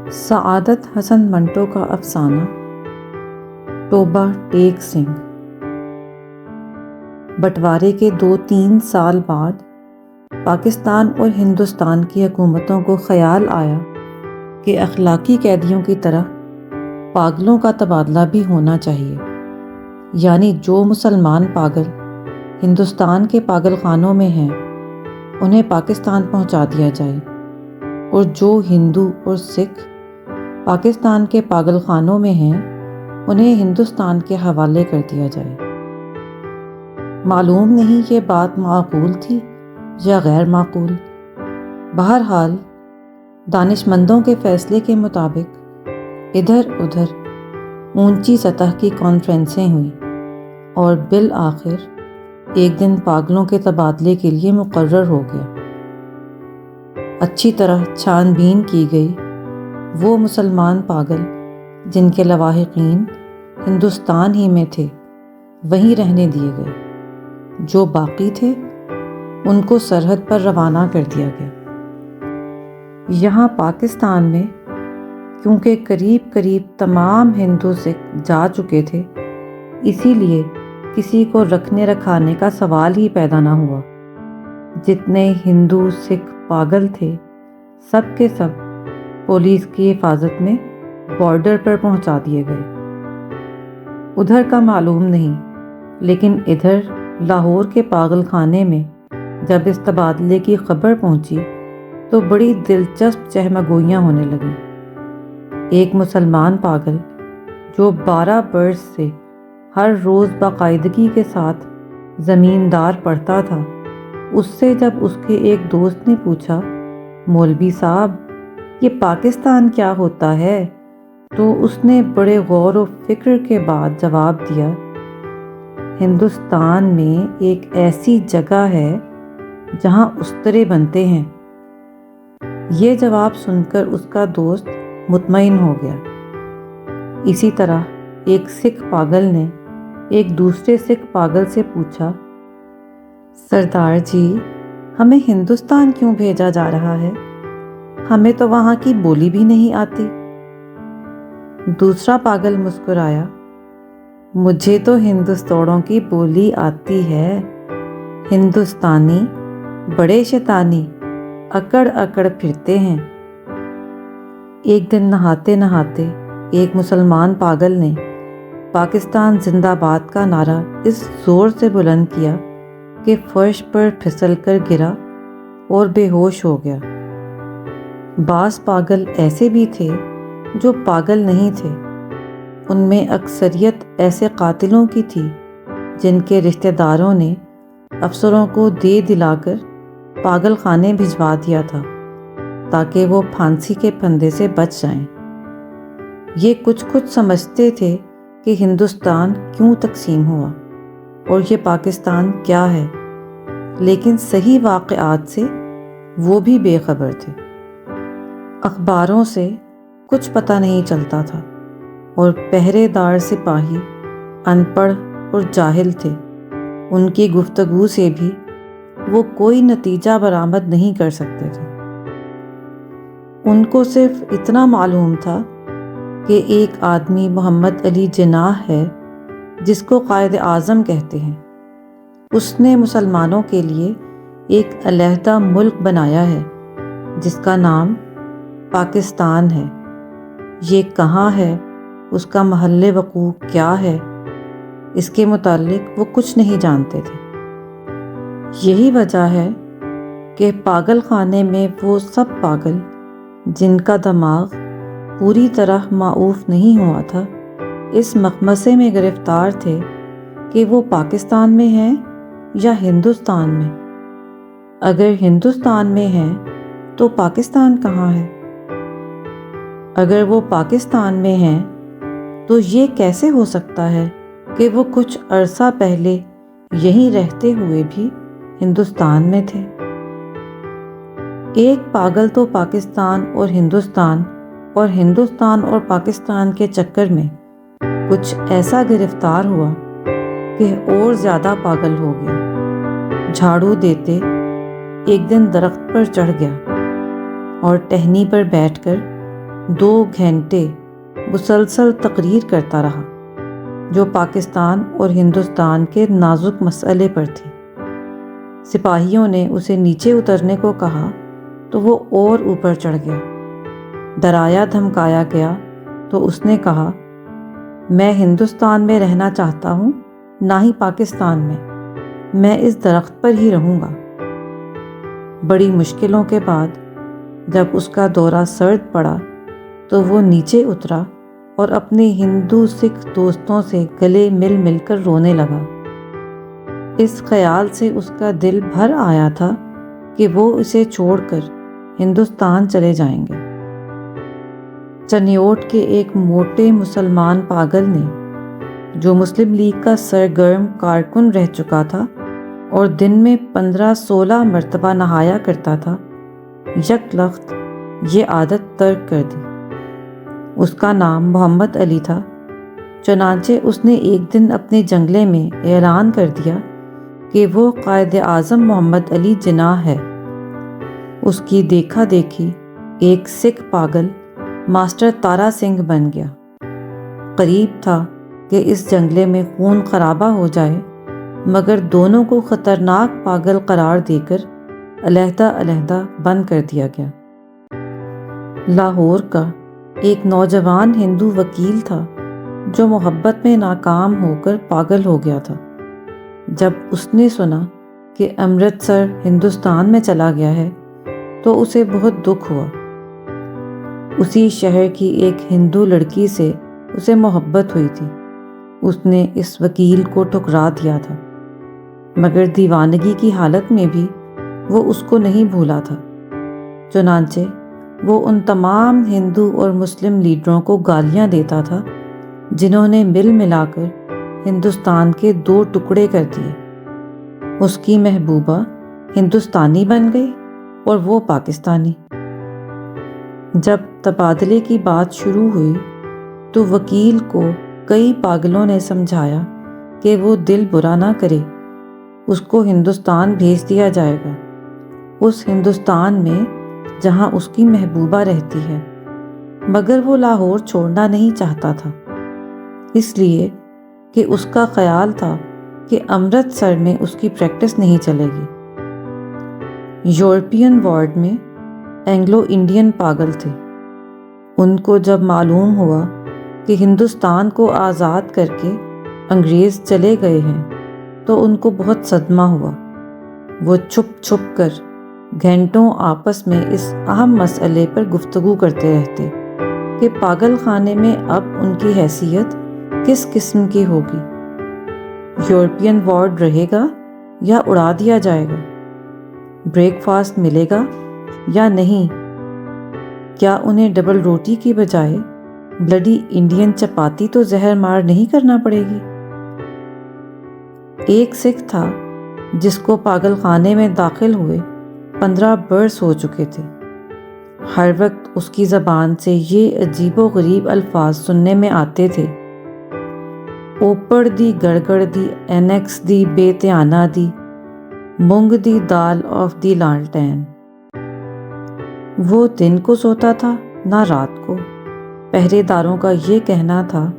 سعادت حسن منٹو کا افسانہ توبہ ٹیک سنگھ۔ بٹوارے کے 2-3 سال بعد پاکستان اور ہندوستان کی حکومتوں کو خیال آیا کہ اخلاقی قیدیوں کی طرح پاگلوں کا تبادلہ بھی ہونا چاہیے، یعنی جو مسلمان پاگل ہندوستان کے پاگل خانوں میں ہیں انہیں پاکستان پہنچا دیا جائے، اور جو ہندو اور سکھ پاکستان کے پاگل خانوں میں ہیں انہیں ہندوستان کے حوالے کر دیا جائے۔ معلوم نہیں یہ بات معقول تھی یا غیر معقول، بہرحال دانشمندوں کے فیصلے کے مطابق ادھر ادھر اونچی سطح کی کانفرنسیں ہوئیں اور بالآخر ایک دن پاگلوں کے تبادلے کے لیے مقرر ہو گیا۔ اچھی طرح چھان بین کی گئی، وہ مسلمان پاگل جن کے لواحقین ہندوستان ہی میں تھے وہیں رہنے دیے گئے، جو باقی تھے ان کو سرحد پر روانہ کر دیا گیا۔ یہاں پاکستان میں کیونکہ قریب قریب تمام ہندو سکھ جا چکے تھے، اسی لیے کسی کو رکھنے رکھانے کا سوال ہی پیدا نہ ہوا۔ جتنے ہندو سکھ پاگل تھے سب کے سب پولیس کی حفاظت میں بارڈر پر پہنچا دیے گئے۔ ادھر کا معلوم نہیں، لیکن ادھر لاہور کے پاگل خانے میں جب اس تبادلے کی خبر پہنچی تو بڑی دلچسپ چہمگوئیاں ہونے لگیں۔ ایک مسلمان پاگل جو 12 برس سے ہر روز باقاعدگی کے ساتھ زمیندار پڑھتا تھا، اس سے جب اس کے ایک دوست نے پوچھا، مولوی صاحب یہ پاکستان کیا ہوتا ہے، تو اس نے بڑے غور و فکر کے بعد جواب دیا، ہندوستان میں ایک ایسی جگہ ہے جہاں استرے بنتے ہیں۔ یہ جواب سن کر اس کا دوست مطمئن ہو گیا۔ اسی طرح ایک سکھ پاگل نے ایک دوسرے سکھ پاگل سے پوچھا، سردار جی ہمیں ہندوستان کیوں بھیجا جا رہا ہے؟ ہمیں تو وہاں کی بولی بھی نہیں آتی۔ دوسرا پاگل مسکرایا، مجھے تو ہندوستانیوں کی بولی آتی ہے، ہندوستانی بڑے شیطانی اکڑ اکڑ پھرتے ہیں۔ ایک دن نہاتے نہاتے ایک مسلمان پاگل نے پاکستان زندہ باد کا نعرہ اس زور سے بلند کیا کہ فرش پر پھسل کر گرا اور بے ہوش ہو گیا۔ بعض پاگل ایسے بھی تھے جو پاگل نہیں تھے، ان میں اکثریت ایسے قاتلوں کی تھی جن کے رشتہ داروں نے افسروں کو دے دلا کر پاگل خانے بھجوا دیا تھا تاکہ وہ پھانسی کے پھندے سے بچ جائیں۔ یہ کچھ سمجھتے تھے کہ ہندوستان کیوں تقسیم ہوا اور یہ پاکستان کیا ہے، لیکن صحیح واقعات سے وہ بھی بے خبر تھے۔ اخباروں سے کچھ پتہ نہیں چلتا تھا اور پہرے دار سپاہی ان پڑھ اور جاہل تھے، ان کی گفتگو سے بھی وہ کوئی نتیجہ برآمد نہیں کر سکتے تھے۔ ان کو صرف اتنا معلوم تھا کہ ایک آدمی محمد علی جناح ہے جس کو قائد اعظم کہتے ہیں، اس نے مسلمانوں کے لیے ایک علیحدہ ملک بنایا ہے جس کا نام پاکستان ہے۔ یہ کہاں ہے، اس کا محل وقوع کیا ہے، اس کے متعلق وہ کچھ نہیں جانتے تھے۔ یہی وجہ ہے کہ پاگل خانے میں وہ سب پاگل جن کا دماغ پوری طرح معاف نہیں ہوا تھا اس مخمصے میں گرفتار تھے کہ وہ پاکستان میں ہیں یا ہندوستان میں۔ اگر ہندوستان میں ہیں تو پاکستان کہاں ہے؟ اگر وہ پاکستان میں ہیں تو یہ کیسے ہو سکتا ہے کہ وہ کچھ عرصہ پہلے یہیں رہتے ہوئے بھی ہندوستان میں تھے؟ ایک پاگل تو پاکستان اور ہندوستان اور پاکستان کے چکر میں کچھ ایسا گرفتار ہوا کہ اور زیادہ پاگل ہو گیا۔ جھاڑو دیتے ایک دن درخت پر چڑھ گیا اور ٹہنی پر بیٹھ کر 2 گھنٹے مسلسل تقریر کرتا رہا جو پاکستان اور ہندوستان کے نازک مسئلے پر تھی۔ سپاہیوں نے اسے نیچے اترنے کو کہا تو وہ اور اوپر چڑھ گیا۔ ڈرایا دھمکایا گیا تو اس نے کہا، میں ہندوستان میں رہنا چاہتا ہوں، نہ ہی پاکستان میں اس درخت پر ہی رہوں گا۔ بڑی مشکلوں کے بعد جب اس کا دورہ سرد پڑا تو وہ نیچے اترا اور اپنے ہندو سکھ دوستوں سے گلے مل مل کر رونے لگا۔ اس خیال سے اس کا دل بھر آیا تھا کہ وہ اسے چھوڑ کر ہندوستان چلے جائیں گے۔ چنیوٹ کے ایک موٹے مسلمان پاگل نے، جو مسلم لیگ کا سرگرم کارکن رہ چکا تھا اور دن میں 15-16 مرتبہ نہایا کرتا تھا، یک لخت یہ عادت ترک کر دی۔ اس کا نام محمد علی تھا۔ چنانچہ اس نے ایک دن اپنے جنگلے میں اعلان کر دیا کہ وہ قائد اعظم محمد علی جناح ہے۔ اس کی دیکھا دیکھی ایک سکھ پاگل ماسٹر تارا سنگھ بن گیا۔ قریب تھا کہ اس جنگلے میں خون خرابہ ہو جائے، مگر دونوں کو خطرناک پاگل قرار دے کر علیحدہ علیحدہ بند کر دیا گیا۔ لاہور کا ایک نوجوان ہندو وکیل تھا جو محبت میں ناکام ہو کر پاگل ہو گیا تھا۔ جب اس نے سنا کہ امرتسر ہندوستان میں چلا گیا ہے تو اسے بہت دکھ ہوا۔ اسی شہر کی ایک ہندو لڑکی سے اسے محبت ہوئی تھی۔ اس نے اس وکیل کو ٹھکرا دیا تھا، مگر دیوانگی کی حالت میں بھی وہ اس کو نہیں بھولا تھا۔ چنانچہ وہ ان تمام ہندو اور مسلم لیڈروں کو گالیاں دیتا تھا جنہوں نے مل ملا کر ہندوستان کے 2 ٹکڑے کر دیے۔ اس کی محبوبہ ہندوستانی بن گئی اور وہ پاکستانی۔ جب تبادلے کی بات شروع ہوئی تو وکیل کو کئی پاگلوں نے سمجھایا کہ وہ دل برا نہ کرے، اس کو ہندوستان بھیج دیا جائے گا، اس ہندوستان میں جہاں اس کی محبوبہ رہتی ہے۔ مگر وہ لاہور چھوڑنا نہیں چاہتا تھا، اس لیے کہ اس کا خیال تھا کہ امرتسر میں اس کی پریکٹس نہیں چلے گی۔ یورپین وارڈ میں اینگلو انڈین پاگل تھے۔ ان کو جب معلوم ہوا کہ ہندوستان کو آزاد کر کے انگریز چلے گئے ہیں تو ان کو بہت صدمہ ہوا۔ وہ چھپ چھپ کر گھنٹوں آپس میں اس اہم مسئلے پر گفتگو کرتے رہتے کہ پاگل خانے میں اب ان کی حیثیت کس قسم کی ہوگی۔ یورپین وارڈ رہے گا یا اڑا دیا جائے گا؟ بریک فاسٹ ملے گا یا نہیں؟ کیا انہیں ڈبل روٹی کی بجائے بلڈی انڈین چپاتی تو زہر مار نہیں کرنا پڑے گی؟ ایک سکھ تھا جس کو پاگل خانے میں داخل ہوئے 15 برس ہو چکے تھے۔ ہر وقت اس کی زبان سے یہ عجیب و غریب الفاظ سننے میں آتے تھے: اوپڑ دی گڑگڑ دی اینکس دی بے تیانہ دی مونگ دی دال آف دی لالٹین۔ وہ دن کو سوتا تھا نہ رات کو۔ پہرے داروں کا یہ کہنا تھا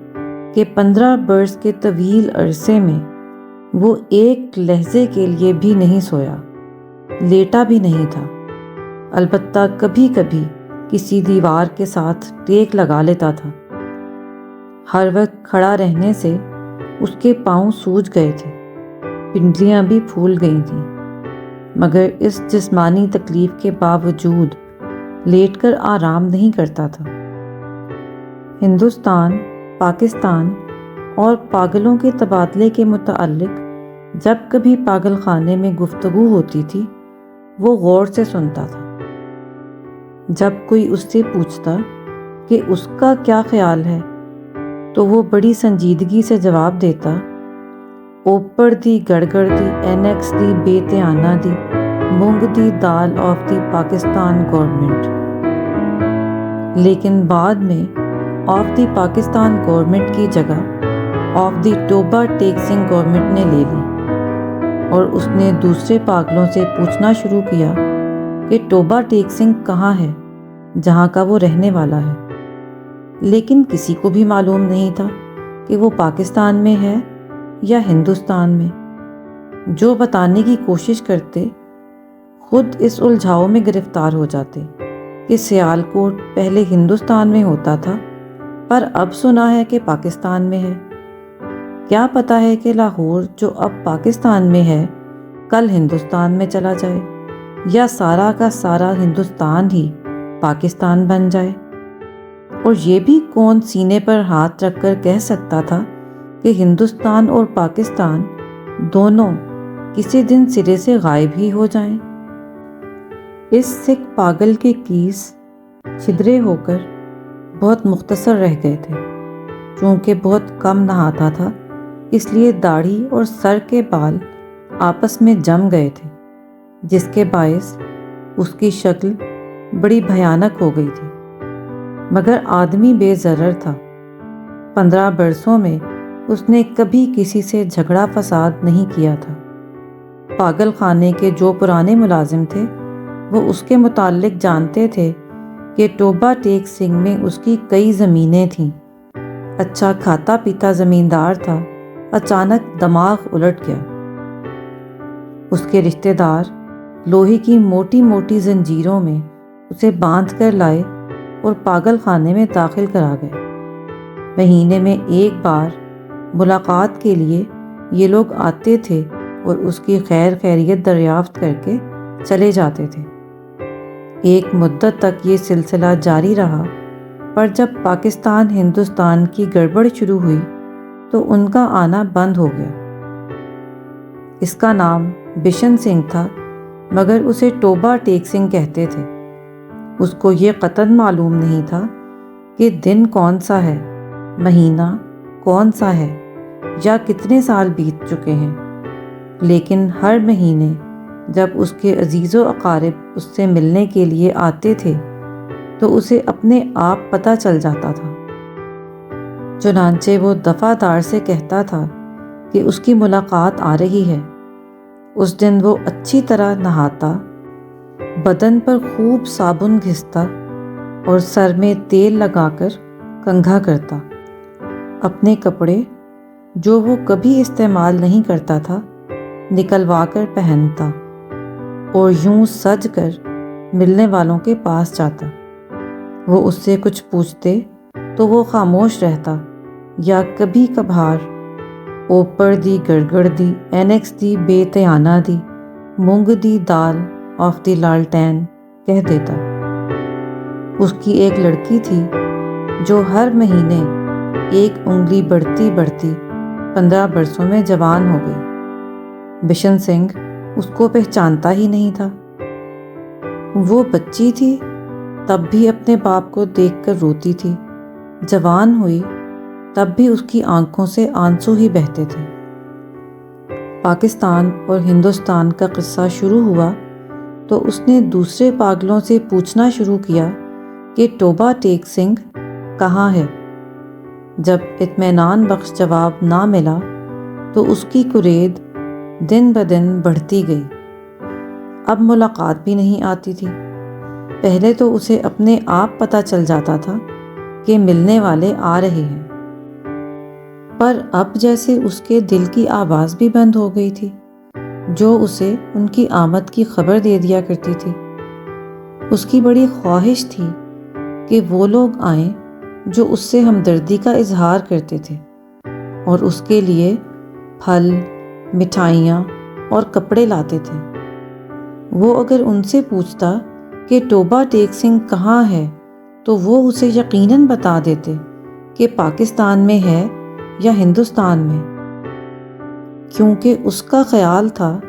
کہ 15 برس کے طویل عرصے میں وہ ایک لہجے کے لیے بھی نہیں سویا، لیٹا بھی نہیں تھا۔ البتہ کبھی کبھی کسی دیوار کے ساتھ ٹیک لگا لیتا تھا۔ ہر وقت کھڑا رہنے سے اس کے پاؤں سوج گئے تھے، پنڈلیاں بھی پھول گئی تھیں، مگر اس جسمانی تکلیف کے باوجود لیٹ کر آرام نہیں کرتا تھا۔ ہندوستان، پاکستان اور پاگلوں کے تبادلے کے متعلق جب کبھی پاگل خانے میں گفتگو ہوتی تھی وہ غور سے سنتا تھا۔ جب کوئی اس سے پوچھتا کہ اس کا کیا خیال ہے تو وہ بڑی سنجیدگی سے جواب دیتا: اوپر دی گڑگڑ دی اینکس دی بے تیانہ دی moong the dal of the Pakistan government. لیکن بعد میں آف دی پاکستان گورنمنٹ کی جگہ of the Toba take Singh government نے لے لی، اور اس نے دوسرے پاگلوں سے پوچھنا شروع کیا کہ ٹوبہ ٹیک سنگھ کہاں ہے جہاں کا وہ رہنے والا ہے۔ لیکن کسی کو بھی معلوم نہیں تھا کہ وہ پاکستان میں ہے یا ہندوستان میں۔ جو بتانے کی کوشش کرتے خود اس الجھاؤ میں گرفتار ہو جاتے کہ سیالکوٹ پہلے ہندوستان میں ہوتا تھا پر اب سنا ہے کہ پاکستان میں ہے۔ کیا پتہ ہے کہ لاہور جو اب پاکستان میں ہے کل ہندوستان میں چلا جائے، یا سارا کا سارا ہندوستان ہی پاکستان بن جائے۔ اور یہ بھی کون سینے پر ہاتھ رکھ کر کہہ سکتا تھا کہ ہندوستان اور پاکستان دونوں کسی دن سرے سے غائب ہی ہو جائیں۔ اس سکھ پاگل کے کیس چھدرے ہو کر بہت مختصر رہ گئے تھے۔ چونکہ بہت کم نہاتا تھا اس لیے داڑھی اور سر کے بال آپس میں جم گئے تھے، جس کے باعث اس کی شکل بڑی بھیانک ہو گئی تھی، مگر آدمی بے ضرر تھا۔ 15 برسوں میں اس نے کبھی کسی سے جھگڑا فساد نہیں کیا تھا۔ پاگل خانے کے جو پرانے ملازم تھے وہ اس کے متعلق جانتے تھے کہ ٹوبہ ٹیک سنگھ میں اس کی کئی زمینیں تھیں۔ اچھا کھاتا پیتا زمیندار تھا، اچانک دماغ الٹ گیا۔ اس کے رشتہ دار لوہے کی موٹی موٹی زنجیروں میں اسے باندھ کر لائے اور پاگل خانے میں داخل کرا گئے۔ مہینے میں ایک بار ملاقات کے لیے یہ لوگ آتے تھے اور اس کی خیر خیریت دریافت کر کے چلے جاتے تھے۔ ایک مدت تک یہ سلسلہ جاری رہا، پر جب پاکستان ہندوستان کی گڑبڑ شروع ہوئی تو ان کا آنا بند ہو گیا۔ اس کا نام بشن سنگھ تھا، مگر اسے ٹوبہ ٹیک سنگھ کہتے تھے۔ اس کو یہ قطعاً معلوم نہیں تھا کہ دن کون سا ہے، مہینہ کون سا ہے، یا کتنے سال بیت چکے ہیں، لیکن ہر مہینے جب اس کے عزیز و اقارب اس سے ملنے کے لیے آتے تھے تو اسے اپنے آپ پتہ چل جاتا تھا۔ چنانچہ وہ دفعہ سے کہتا تھا کہ اس کی ملاقات آ رہی ہے۔ اس دن وہ اچھی طرح نہاتا، بدن پر خوب صابن گھستا اور سر میں تیل لگا کر کنگھا کرتا۔ اپنے کپڑے جو وہ کبھی استعمال نہیں کرتا تھا نکلوا کر پہنتا اور یوں سج کر ملنے والوں کے پاس جاتا۔ وہ اس سے کچھ پوچھتے تو وہ خاموش رہتا، یا کبھی کبھار اوپر دی گڑگڑ دی اینکس دی بے تیانہ دی مونگ دی دال آف دی لالٹین کہہ دیتا۔ اس کی ایک لڑکی تھی جو ہر مہینے ایک انگلی بڑھتی بڑھتی 15 برسوں میں جوان ہو گئی۔ بشن سنگھ اس کو پہچانتا ہی نہیں تھا۔ وہ بچی تھی تب بھی اپنے باپ کو دیکھ کر روتی تھی، جوان ہوئی تب بھی اس کی آنکھوں سے آنسو ہی بہتے تھے۔ پاکستان اور ہندوستان کا قصہ شروع ہوا تو اس نے دوسرے پاگلوں سے پوچھنا شروع کیا کہ ٹوبہ ٹیک سنگھ کہاں ہے۔ جب اطمینان بخش جواب نہ ملا تو اس کی کرید دن بدن بڑھتی گئی۔ اب ملاقات بھی نہیں آتی تھی۔ پہلے تو اسے اپنے آپ پتہ چل جاتا تھا کہ ملنے والے آ رہے ہیں، پر اب جیسے اس کے دل کی آواز بھی بند ہو گئی تھی جو اسے ان کی آمد کی خبر دے دیا کرتی تھی۔ اس کی بڑی خواہش تھی کہ وہ لوگ آئیں جو اس سے ہمدردی کا اظہار کرتے تھے اور اس کے لیے پھل، مٹھائیاں اور کپڑے لاتے تھے۔ وہ اگر ان سے پوچھتا کہ ٹوبہ ٹیک سنگھ کہاں ہے تو وہ اسے یقیناً بتا دیتے کہ پاکستان میں ہے یا ہندوستان میں، کیونکہ اس کا خیال تھا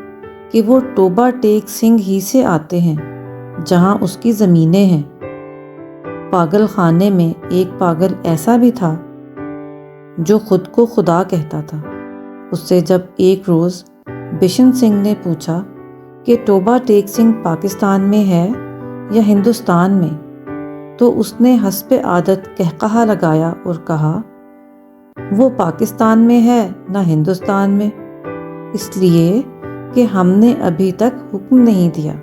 کہ وہ ٹوبہ ٹیک سنگھ ہی سے آتے ہیں جہاں اس کی زمینیں ہیں۔ پاگل خانے میں ایک پاگل ایسا بھی تھا جو خود کو خدا کہتا تھا۔ اس سے جب ایک روز بشن سنگھ نے پوچھا کہ ٹوبہ ٹیک سنگھ پاکستان میں ہے یا ہندوستان میں، تو اس نے حسب عادت قہقہہ لگایا اور کہا، وہ پاکستان میں ہے نہ ہندوستان میں، اس لیے کہ ہم نے ابھی تک حکم نہیں دیا۔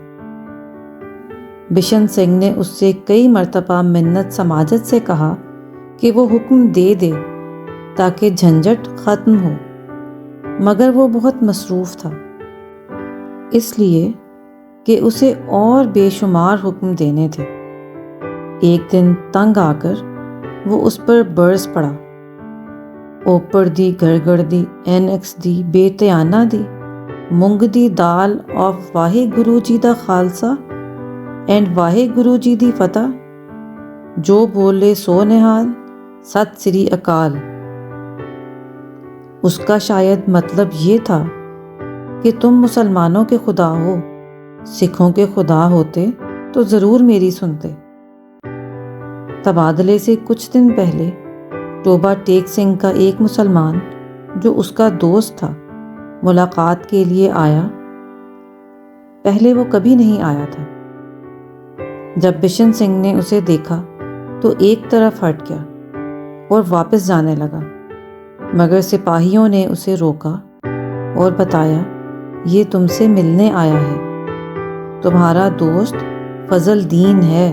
بشن سنگھ نے اس سے کئی مرتبہ منت سماجت سے کہا کہ وہ حکم دے دے تاکہ جھنجھٹ ختم ہو، مگر وہ بہت مصروف تھا، اس لیے کہ اسے اور بے شمار حکم دینے تھے۔ ایک دن تنگ آ کر وہ اس پر برس پڑا، اوپر دی گڑگڑ دی اینکس دی بے تیانہ دی moong the dal of واہے grow G the Khalsa and واہے گرو جی دی فتح، جو بولے سو نہال، ست سری اکال۔ اس کا شاید مطلب یہ تھا کہ تم مسلمانوں کے خدا ہو، سکھوں کے خدا ہوتے تو ضرور میری سنتے۔ تبادلے سے کچھ دن پہلے ٹوبہ ٹیک سنگھ کا ایک مسلمان جو اس کا دوست تھا ملاقات کے لیے آیا۔ پہلے وہ کبھی نہیں آیا تھا۔ جب بشن سنگھ نے اسے دیکھا تو ایک طرف ہٹ گیا اور واپس جانے لگا، مگر سپاہیوں نے اسے روکا اور بتایا یہ تم سے ملنے آیا ہے، تمہارا دوست فضل دین ہے۔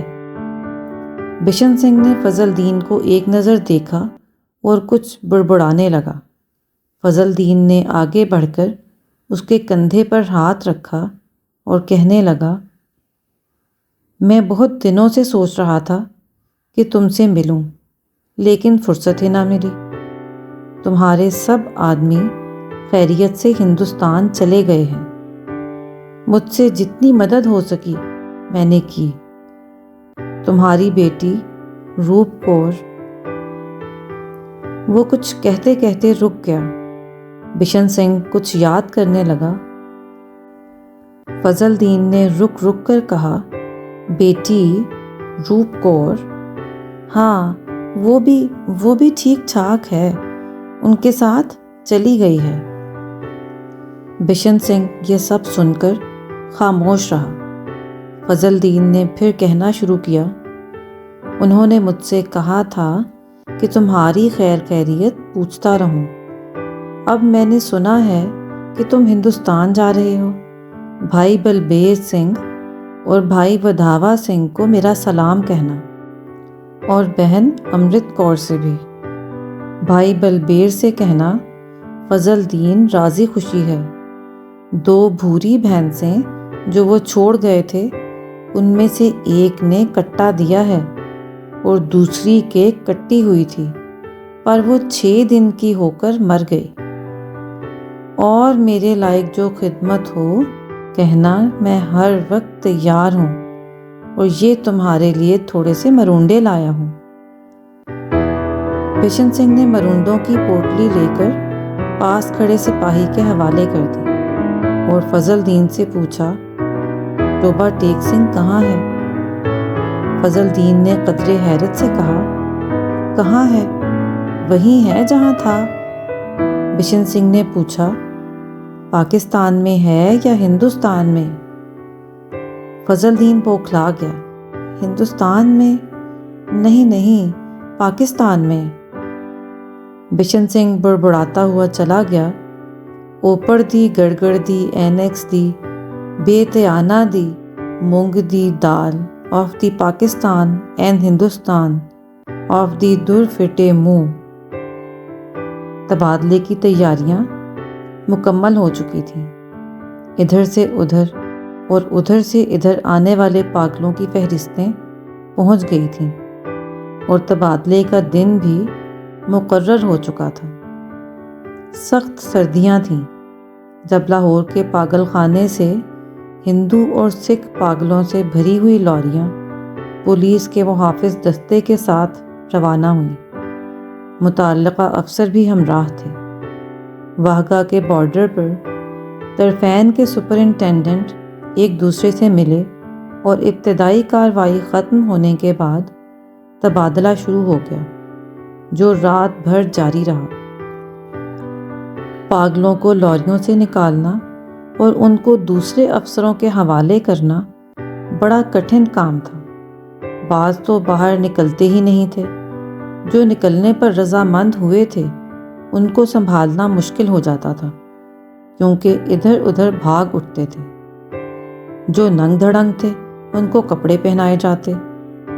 بشن سنگھ نے فضل دین کو ایک نظر دیکھا اور کچھ بڑبڑانے لگا۔ فضل دین نے آگے بڑھ کر اس کے کندھے پر ہاتھ رکھا اور کہنے لگا، میں بہت دنوں سے سوچ رہا تھا کہ تم سے ملوں، لیکن فرصت ہی نہ ملی۔ تمہارے سب آدمی خیریت سے ہندوستان چلے گئے ہیں۔ مجھ سے جتنی مدد ہو سکی میں نے کی۔ تمہاری بیٹی روپ کور۔ وہ کچھ کہتے کہتے رک گیا۔ بشن سنگھ کچھ یاد کرنے لگا۔ فضل دین نے رک رک کر کہا، بیٹی روپ کور، ہاں وہ بھی ٹھیک ٹھاک ہے، ان کے ساتھ چلی گئی ہے۔ بشن سنگھ یہ سب سن کر خاموش رہا۔ فضل دین نے پھر کہنا شروع کیا، انہوں نے مجھ سے کہا تھا کہ تمہاری خیر خیریت پوچھتا رہوں۔ اب میں نے سنا ہے کہ تم ہندوستان جا رہے ہو۔ بھائی بلبیر سنگھ اور بھائی ودھاوا سنگھ کو میرا سلام کہنا، اور بہن امرت کور سے بھی۔ بھائی بلبیر سے کہنا فضل دین راضی خوشی ہے۔ 2 بھوری بھینسیں جو وہ چھوڑ گئے تھے ان میں سے ایک نے کٹا دیا ہے اور دوسری کے کٹی ہوئی تھی، پر وہ 6 دن کی ہو کر مر گئی۔ اور میرے لائق جو خدمت ہو کہنا میں ہر وقت تیار ہوں، اور یہ تمہارے لیے تھوڑے سے مرونڈے لایا ہوں۔ بشن سنگھ نے مرونڈوں کی پوٹلی لے کر پاس کھڑے سپاہی کے حوالے کر دی اور فضل دین سے پوچھا، ٹوبہ ٹیک سنگھ کہاں ہے؟ فضل دین نے قدرے حیرت سے کہا، کہاں ہے؟ وہی ہے جہاں تھا۔ بشن سنگھ نے پوچھا، پاکستان میں ہے یا ہندوستان میں؟ فضل دین بوکھلا گیا، ہندوستان میں نہیں، پاکستان میں۔ بشن سنگھ بڑبڑاتا ہوا چلا گیا، اوپر دی گڑگڑ دی اینکس دی بے تیانہ دی moong the dal of the Pakistan and Hindustan of the در فٹے منہ۔ تبادلے کی تیاریاں مکمل ہو چکی تھیں۔ ادھر سے ادھر اور ادھر سے ادھر آنے والے پاگلوں کی فہرستیں پہنچ گئی تھیں، اور تبادلے کا دن بھی مقرر ہو چکا تھا۔ سخت سردیاں تھیں جب لاہور کے پاگل خانے سے ہندو اور سکھ پاگلوں سے بھری ہوئی لوریاں پولیس کے محافظ دستے کے ساتھ روانہ ہوئیں۔ متعلقہ افسر بھی ہمراہ تھے۔ واہگہ کے بارڈر پر طرفین کے سپرنٹینڈنٹ ایک دوسرے سے ملے، اور ابتدائی کارروائی ختم ہونے کے بعد تبادلہ شروع ہو گیا، جو رات بھر جاری رہا۔ پاگلوں کو لوریوں سے نکالنا اور ان کو دوسرے افسروں کے حوالے کرنا بڑا کٹھن کام تھا۔ بعض تو باہر نکلتے ہی نہیں تھے، جو نکلنے پر رضامند ہوئے تھے ان کو سنبھالنا مشکل ہو جاتا تھا، کیونکہ ادھر ادھر بھاگ اٹھتے تھے۔ جو ننگ دھڑنگ تھے ان کو کپڑے پہنائے جاتے،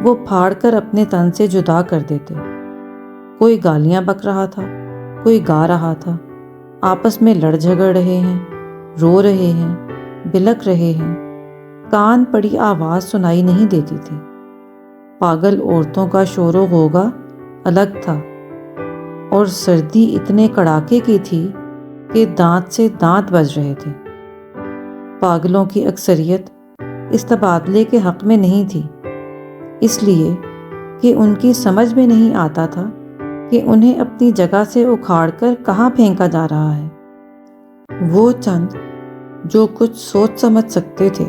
وہ پھاڑ کر اپنے تن سے جدا کر دیتے۔ کوئی گالیاں بک رہا تھا، کوئی گا رہا تھا، آپس میں لڑ جھگڑ رہے ہیں، رو رہے ہیں، بلک رہے ہیں، کان پڑی آواز سنائی نہیں دیتی تھی۔ پاگل عورتوں کا شور و غوغا الگ تھا، اور سردی اتنے کڑاکے کی تھی کہ دانت سے دانت بج رہے تھے۔ پاگلوں کی اکثریت اس تبادلے کے حق میں نہیں تھی، اس لیے کہ ان کی سمجھ میں نہیں آتا تھا کہ انہیں اپنی جگہ سے اکھاڑ کر کہاں پھینکا جا رہا ہے۔ وہ چند جو کچھ سوچ سمجھ سکتے تھے،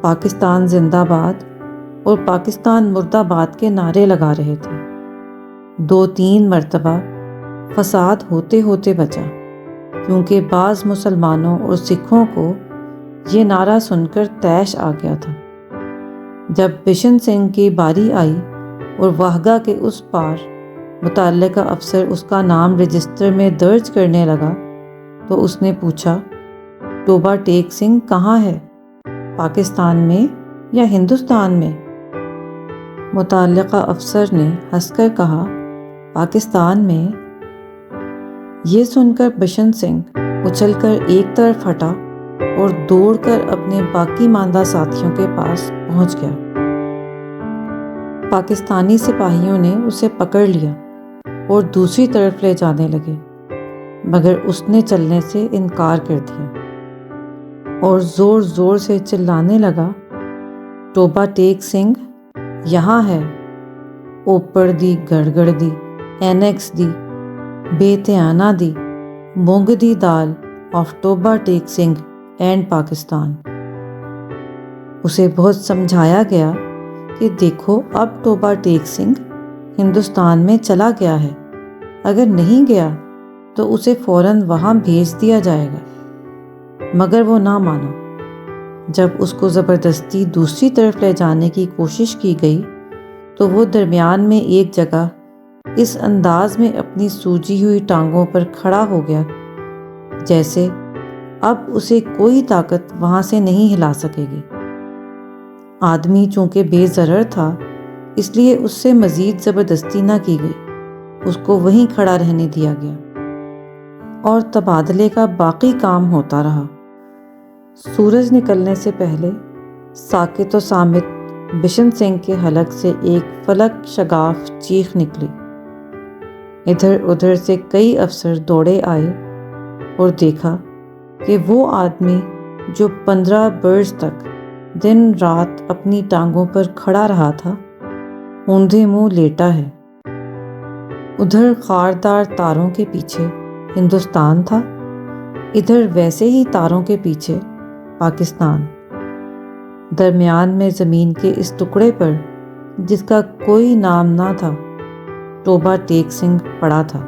پاکستان زندہ باد اور پاکستان مرد آباد کے نعرے لگا رہے تھے۔ 2-3 مرتبہ فساد ہوتے ہوتے بچا، کیونکہ بعض مسلمانوں اور سکھوں کو یہ نعرہ سن کر طیش آ گیا تھا۔ جب بشن سنگھ کی باری آئی اور واہگہ کے اس پار متعلقہ افسر اس کا نام رجسٹر میں درج کرنے لگا تو اس نے پوچھا، ٹوبہ ٹیک سنگھ کہاں ہے، پاکستان میں یا ہندوستان میں؟ متعلقہ افسر نے ہنس کر کہا، پاکستان میں۔ یہ سن کر بشن سنگھ اچھل کر ایک طرف ہٹا اور دوڑ کر اپنے باقی ماندہ ساتھیوں کے پاس پہنچ گیا۔ پاکستانی سپاہیوں نے اسے پکڑ لیا اور دوسری طرف لے جانے لگے، مگر اس نے چلنے سے انکار کر دیا اور زور زور سے چلانے لگا، ٹوبہ ٹیک سنگھ یہاں ہے، اوپر دی گڑگڑ دی، اینیکس دی، بے تیانہ دی، moong the dal of Toba take Singh and Pakistan. اسے بہت سمجھایا گیا کہ دیکھو اب ٹوبہ ٹیک سنگھ ہندوستان میں چلا گیا ہے، اگر نہیں گیا تو اسے فوراً وہاں بھیج دیا جائے گا، مگر وہ نہ مانا۔ جب اس کو زبردستی دوسری طرف لے جانے کی کوشش کی گئی تو وہ درمیان میں ایک جگہ اس انداز میں اپنی سوجی ہوئی ٹانگوں پر کھڑا ہو گیا جیسے اب اسے کوئی طاقت وہاں سے نہیں ہلا سکے گی۔ آدمی چونکہ بے ضرر تھا، اس لیے اس سے مزید زبردستی نہ کی گئی، اس کو وہیں کھڑا رہنے دیا گیا اور تبادلے کا باقی کام ہوتا رہا۔ سورج نکلنے سے پہلے ساکت و صامت بشن سنگھ کے حلق سے ایک فلک شگاف چیخ نکلی۔ ادھر ادھر سے کئی افسر دوڑے آئے اور دیکھا کہ وہ آدمی جو 15 برس تک دن رات اپنی ٹانگوں پر کھڑا رہا تھا، اوندھے منہ لیٹا ہے۔ ادھر خاردار تاروں کے پیچھے ہندوستان تھا، ادھر ویسے ہی تاروں کے پیچھے پاکستان۔ درمیان میں زمین کے اس ٹکڑے پر جس کا کوئی نام نہ تھا، ٹوبہ ٹیک سنگھ پڑا تھا۔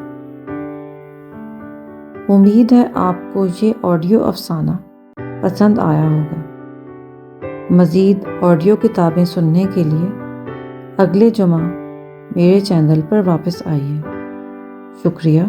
امید ہے آپ کو یہ آڈیو افسانہ پسند آیا ہوگا۔ مزید آڈیو کتابیں سننے کے لیے اگلے جمعہ میرے چینل پر واپس آئیے۔ شکریہ۔